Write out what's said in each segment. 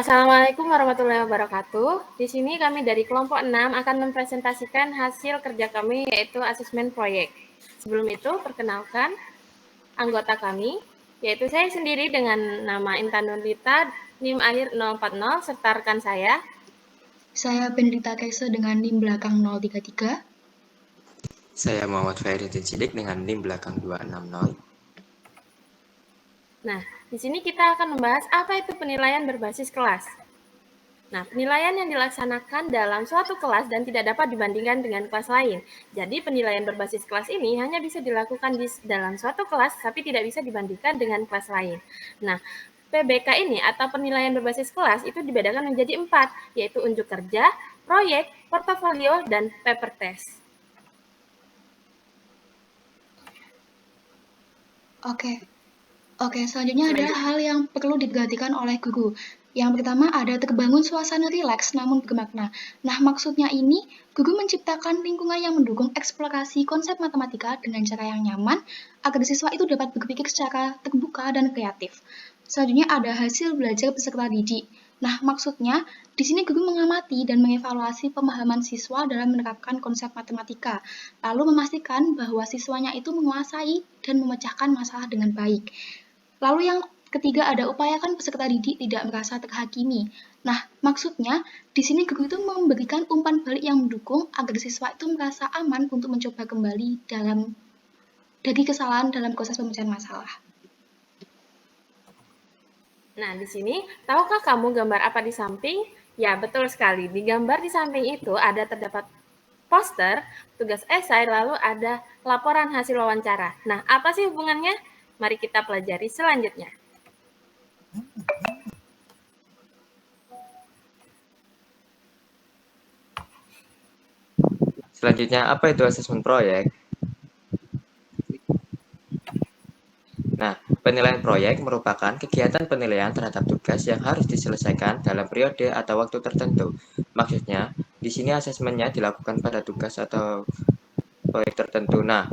Assalamualaikum warahmatullahi wabarakatuh. Di sini kami dari kelompok 6 akan mempresentasikan hasil kerja kami, yaitu asesmen proyek. Sebelum itu, perkenalkan anggota kami, yaitu saya sendiri dengan nama Intan Nurlita, NIM akhir 040, serta rekan saya. Saya Benedita Kaisa dengan NIM belakang 033. Saya Muhammad Fairuddin Sidik dengan NIM belakang 260. Nah, di sini kita akan membahas apa itu penilaian berbasis kelas. Nah, penilaian yang dilaksanakan dalam suatu kelas dan tidak dapat dibandingkan dengan kelas lain. Jadi, penilaian berbasis kelas ini hanya bisa dilakukan di dalam suatu kelas, tapi tidak bisa dibandingkan dengan kelas lain. Nah, PBK ini atau penilaian berbasis kelas itu dibedakan menjadi 4, yaitu unjuk kerja, proyek, portofolio, dan paper test. Oke, selanjutnya ada hal yang perlu diperhatikan oleh guru. Yang pertama ada terbangun suasana rileks namun bermakna. Nah, maksudnya ini guru menciptakan lingkungan yang mendukung eksplorasi konsep matematika dengan cara yang nyaman agar siswa itu dapat berpikir secara terbuka dan kreatif. Selanjutnya ada hasil belajar peserta didik. Nah, maksudnya di sini guru mengamati dan mengevaluasi pemahaman siswa dalam menerapkan konsep matematika, lalu memastikan bahwa siswanya itu menguasai dan memecahkan masalah dengan baik. Lalu yang ketiga ada upayakan peserta didik tidak merasa terhakimi. Nah, maksudnya di sini guru itu memberikan umpan balik yang mendukung agar siswa itu merasa aman untuk mencoba kembali dari kesalahan dalam proses pemecahan masalah. Nah, di sini, tahukah kamu gambar apa di samping? Ya, betul sekali. Di gambar di samping itu terdapat poster, tugas esai, lalu ada laporan hasil wawancara. Nah, apa sih hubungannya? Mari kita pelajari selanjutnya. Selanjutnya, apa itu asesmen proyek? Nah, penilaian proyek merupakan kegiatan penilaian terhadap tugas yang harus diselesaikan dalam periode atau waktu tertentu. Maksudnya, di sini asesmennya dilakukan pada tugas atau proyek tertentu. Nah,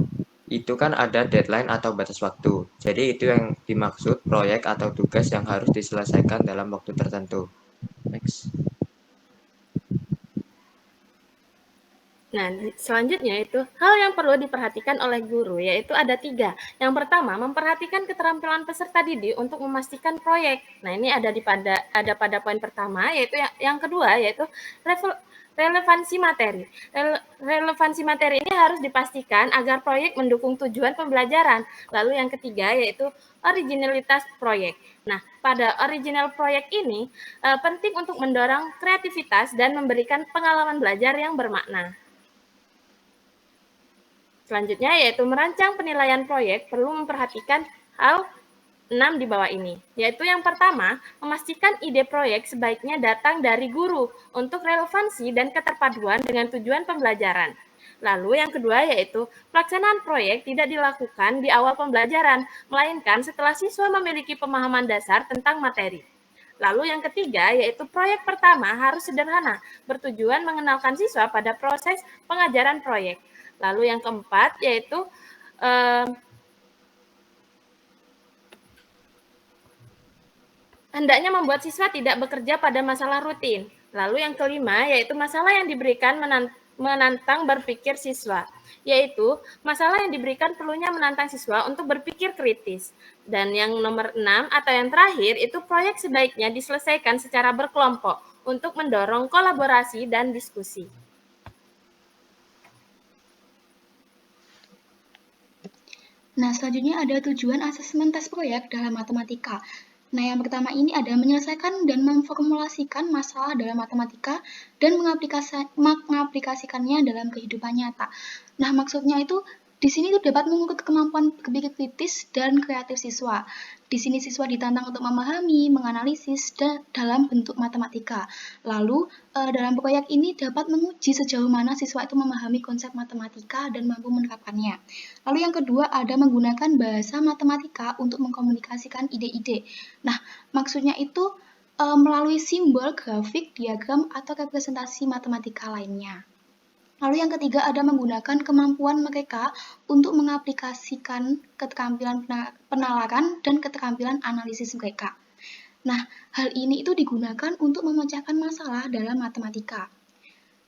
itu kan ada deadline atau batas waktu. Jadi itu yang dimaksud proyek atau tugas yang harus diselesaikan dalam waktu tertentu. Next. Nah, selanjutnya itu hal yang perlu diperhatikan oleh guru, yaitu ada 3. Yang pertama, memperhatikan keterampilan peserta didik untuk memastikan proyek. Nah, ini ada pada poin pertama, yaitu yang kedua, yaitu relevansi materi. Relevansi materi ini harus dipastikan agar proyek mendukung tujuan pembelajaran. Lalu yang ketiga, yaitu originalitas proyek. Nah, pada original proyek ini penting untuk mendorong kreativitas dan memberikan pengalaman belajar yang bermakna. Selanjutnya yaitu merancang penilaian proyek perlu memperhatikan hal 6 di bawah ini, yaitu yang pertama, memastikan ide proyek sebaiknya datang dari guru untuk relevansi dan keterpaduan dengan tujuan pembelajaran. Lalu yang kedua yaitu pelaksanaan proyek tidak dilakukan di awal pembelajaran, melainkan setelah siswa memiliki pemahaman dasar tentang materi. Lalu yang ketiga yaitu proyek pertama harus sederhana, bertujuan mengenalkan siswa pada proses pengajaran proyek. Lalu yang keempat yaitu hendaknya membuat siswa tidak bekerja pada masalah rutin. Lalu yang kelima yaitu masalah yang diberikan menantang berpikir siswa, yaitu masalah yang diberikan perlunya menantang siswa untuk berpikir kritis. Dan yang nomor 6 atau yang terakhir itu proyek sebaiknya diselesaikan secara berkelompok untuk mendorong kolaborasi dan diskusi. Nah, selanjutnya ada tujuan asesmen tes proyek dalam matematika. Nah, yang pertama ini ada menyelesaikan dan memformulasikan masalah dalam matematika dan mengaplikasikannya dalam kehidupan nyata. Nah, maksudnya itu di sini itu dapat mengukur kemampuan berpikir kritis dan kreatif siswa. Di sini siswa ditantang untuk memahami, menganalisis dalam bentuk matematika. Lalu, dalam proyek ini dapat menguji sejauh mana siswa itu memahami konsep matematika dan mampu menerapkannya. Lalu yang kedua ada menggunakan bahasa matematika untuk mengkomunikasikan ide-ide. Nah, maksudnya itu melalui simbol, grafik, diagram, atau representasi matematika lainnya. Lalu yang ketiga ada menggunakan kemampuan mereka untuk mengaplikasikan keterampilan penalaran dan keterampilan analisis mereka. Nah, hal ini itu digunakan untuk memecahkan masalah dalam matematika.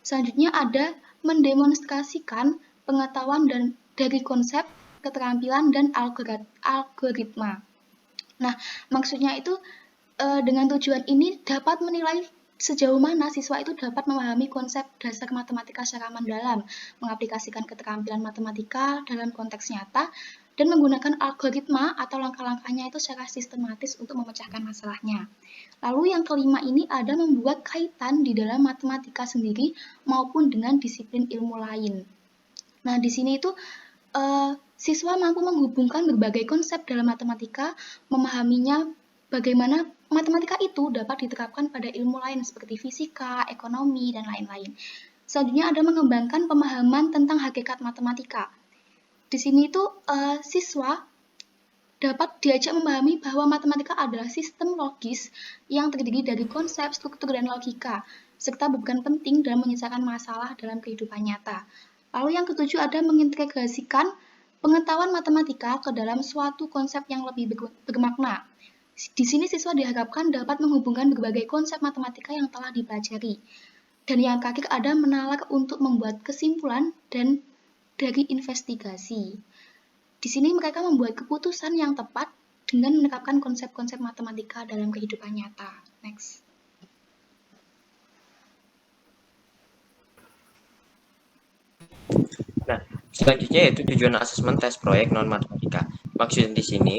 Selanjutnya ada mendemonstrasikan pengetahuan dari konsep, keterampilan, dan algoritma. Nah, maksudnya itu dengan tujuan ini dapat menilai sejauh mana siswa itu dapat memahami konsep dasar matematika secara mendalam, mengaplikasikan keterampilan matematika dalam konteks nyata, dan menggunakan algoritma atau langkah-langkahnya itu secara sistematis untuk memecahkan masalahnya. Lalu yang kelima ini ada membuat kaitan di dalam matematika sendiri maupun dengan disiplin ilmu lain. Nah, di sini itu siswa mampu menghubungkan berbagai konsep dalam matematika, memahaminya bagaimana matematika itu dapat diterapkan pada ilmu lain seperti fisika, ekonomi, dan lain-lain. Selanjutnya ada mengembangkan pemahaman tentang hakikat matematika. Di sini itu siswa dapat diajak memahami bahwa matematika adalah sistem logis yang terdiri dari konsep, struktur, dan logika, serta berperan penting dalam menyelesaikan masalah dalam kehidupan nyata. Lalu yang ketujuh ada mengintegrasikan pengetahuan matematika ke dalam suatu konsep yang lebih bermakna. Di sini siswa diharapkan dapat menghubungkan berbagai konsep matematika yang telah dipelajari. Dan yang terakhir ada menalar untuk membuat kesimpulan dan dari investigasi. Di sini mereka membuat keputusan yang tepat dengan menerapkan konsep-konsep matematika dalam kehidupan nyata. Next. Nah, selanjutnya yaitu tujuan asesmen tes proyek non matematika. Maksudnya di sini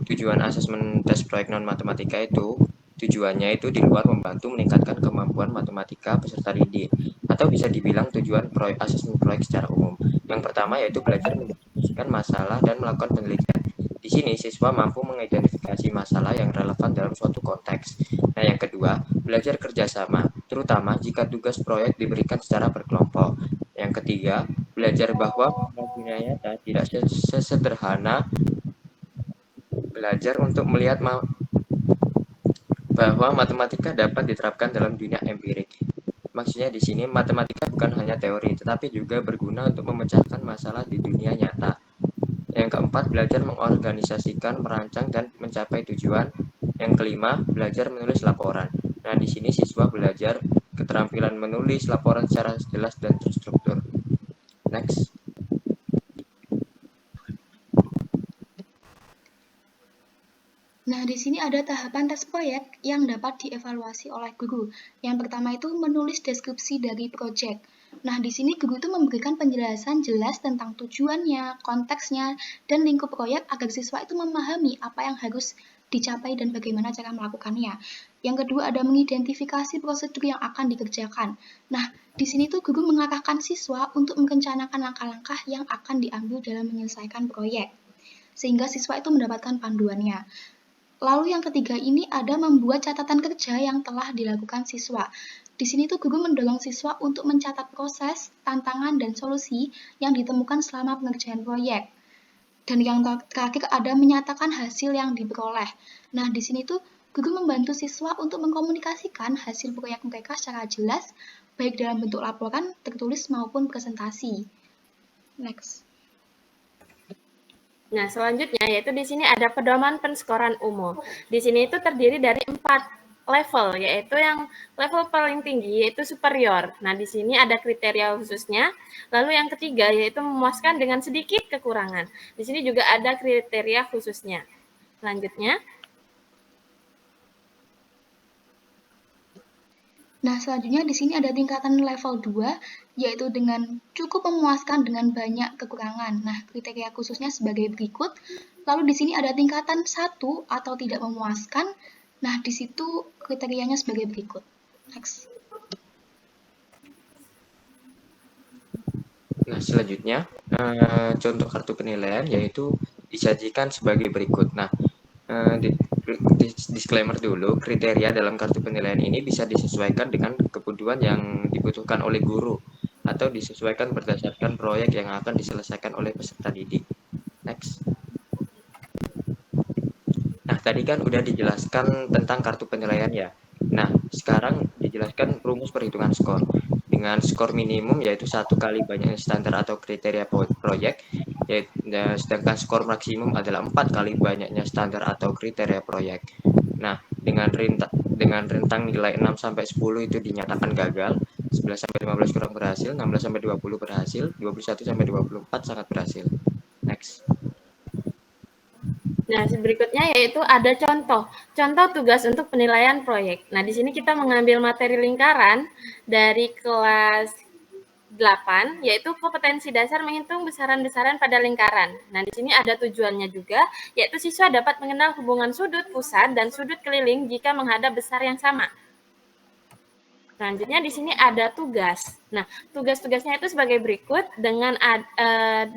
tujuan asesmen tes proyek non matematika itu tujuannya itu di luar membantu meningkatkan kemampuan matematika peserta didik, atau bisa dibilang tujuan asesmen proyek secara umum. Yang pertama yaitu belajar mendefinisikan masalah dan melakukan penelitian. Di sini siswa mampu mengidentifikasi masalah yang relevan dalam suatu konteks. Nah, yang kedua, belajar kerjasama, terutama jika tugas proyek diberikan secara berkelompok. Yang ketiga, belajar bahwa dunia nyata tidak sesederhana belajar untuk melihat bahwa matematika dapat diterapkan dalam dunia empirik. Maksudnya di sini matematika bukan hanya teori, tetapi juga berguna untuk memecahkan masalah di dunia nyata. Yang keempat, belajar mengorganisasikan, merancang, dan mencapai tujuan. Yang kelima, belajar menulis laporan. Nah, di sini siswa belajar keterampilan menulis laporan secara jelas dan terstruktur. Next. Nah, di sini ada tahapan tes proyek yang dapat dievaluasi oleh guru. Yang pertama itu menulis deskripsi dari proyek. Nah, di sini guru itu memberikan penjelasan jelas tentang tujuannya, konteksnya, dan lingkup proyek agar siswa itu memahami apa yang harus dicapai dan bagaimana cara melakukannya. Yang kedua ada mengidentifikasi prosedur yang akan dikerjakan. Nah, di sini tuh guru mengarahkan siswa untuk merencanakan langkah-langkah yang akan diambil dalam menyelesaikan proyek, sehingga siswa itu mendapatkan panduannya. Lalu yang ketiga ini ada membuat catatan kerja yang telah dilakukan siswa. Di sini tuh guru mendorong siswa untuk mencatat proses, tantangan, dan solusi yang ditemukan selama pengerjaan proyek. Dan yang terakhir ada menyatakan hasil yang diperoleh. Nah, di sini tuh guru membantu siswa untuk mengkomunikasikan hasil proyek mereka secara jelas, baik dalam bentuk laporan, tertulis, maupun presentasi. Next. Nah, selanjutnya yaitu di sini ada pedoman penskoran umum. Di sini itu terdiri dari 4 level, yaitu yang level paling tinggi yaitu superior. Nah, di sini ada kriteria khususnya. Lalu yang ketiga yaitu memuaskan dengan sedikit kekurangan. Di sini juga ada kriteria khususnya. Selanjutnya. Nah, selanjutnya di sini ada tingkatan level 2, yaitu dengan cukup memuaskan dengan banyak kekurangan. Nah, kriteria khususnya sebagai berikut. Lalu di sini ada tingkatan 1 atau tidak memuaskan. Nah, di situ kriterianya sebagai berikut. Next. Nah, selanjutnya contoh kartu penilaian yaitu disajikan sebagai berikut. Nah, disclaimer dulu, kriteria dalam kartu penilaian ini bisa disesuaikan dengan kebutuhan yang dibutuhkan oleh guru atau disesuaikan berdasarkan proyek yang akan diselesaikan oleh peserta didik. Next. Nah, tadi kan udah dijelaskan tentang kartu penilaian ya. Nah, sekarang dijelaskan rumus perhitungan skor. Dengan skor minimum yaitu 1 kali banyaknya standar atau kriteria proyek, sedangkan skor maksimum adalah 4 kali banyaknya standar atau kriteria proyek. Nah, dengan rentang nilai 6 sampai 10 itu dinyatakan gagal, 11 sampai 15 kurang berhasil, 16 sampai 20 berhasil, 21 sampai 24 sangat berhasil. Next. Nah, berikutnya yaitu ada contoh tugas untuk penilaian proyek. Nah, di sini kita mengambil materi lingkaran dari kelas 8, yaitu kompetensi dasar menghitung besaran-besaran pada lingkaran. Nah, di sini ada tujuannya juga, yaitu siswa dapat mengenal hubungan sudut pusat dan sudut keliling jika menghadap besar yang sama. Selanjutnya di sini ada tugas. Nah, tugas-tugasnya itu sebagai berikut dengan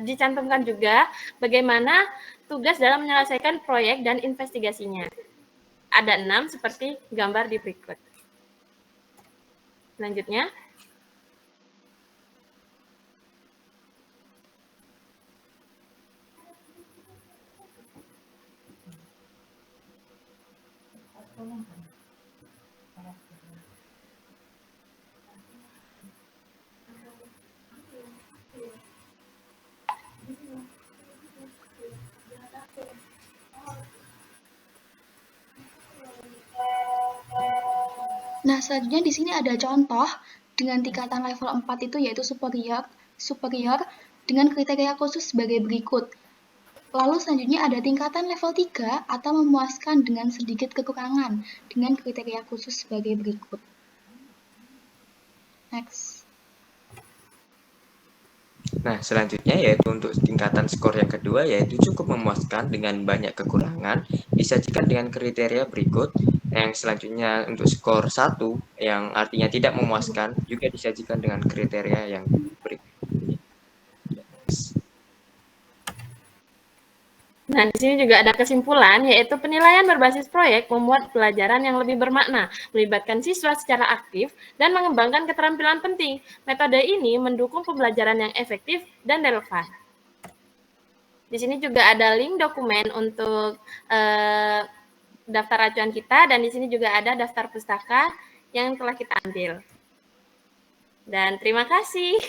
dicantumkan juga bagaimana tugas dalam menyelesaikan proyek dan investigasinya. Ada 6 seperti gambar di berikut. Selanjutnya. Nah, selanjutnya di sini ada contoh dengan tingkatan level 4 itu yaitu superior dengan kriteria khusus sebagai berikut. Lalu selanjutnya ada tingkatan level 3 atau memuaskan dengan sedikit kekurangan dengan kriteria khusus sebagai berikut. Next. Nah, selanjutnya yaitu untuk tingkatan skor yang kedua yaitu cukup memuaskan dengan banyak kekurangan disajikan dengan kriteria berikut. Yang selanjutnya untuk skor 1 yang artinya tidak memuaskan juga disajikan dengan kriteria yang berikut. Nah, di sini juga ada kesimpulan, yaitu penilaian berbasis proyek membuat pelajaran yang lebih bermakna, melibatkan siswa secara aktif, dan mengembangkan keterampilan penting. Metode ini mendukung pembelajaran yang efektif dan relevan. Di sini juga ada link dokumen untuk daftar acuan kita, dan di sini juga ada daftar pustaka yang telah kita ambil. Dan terima kasih.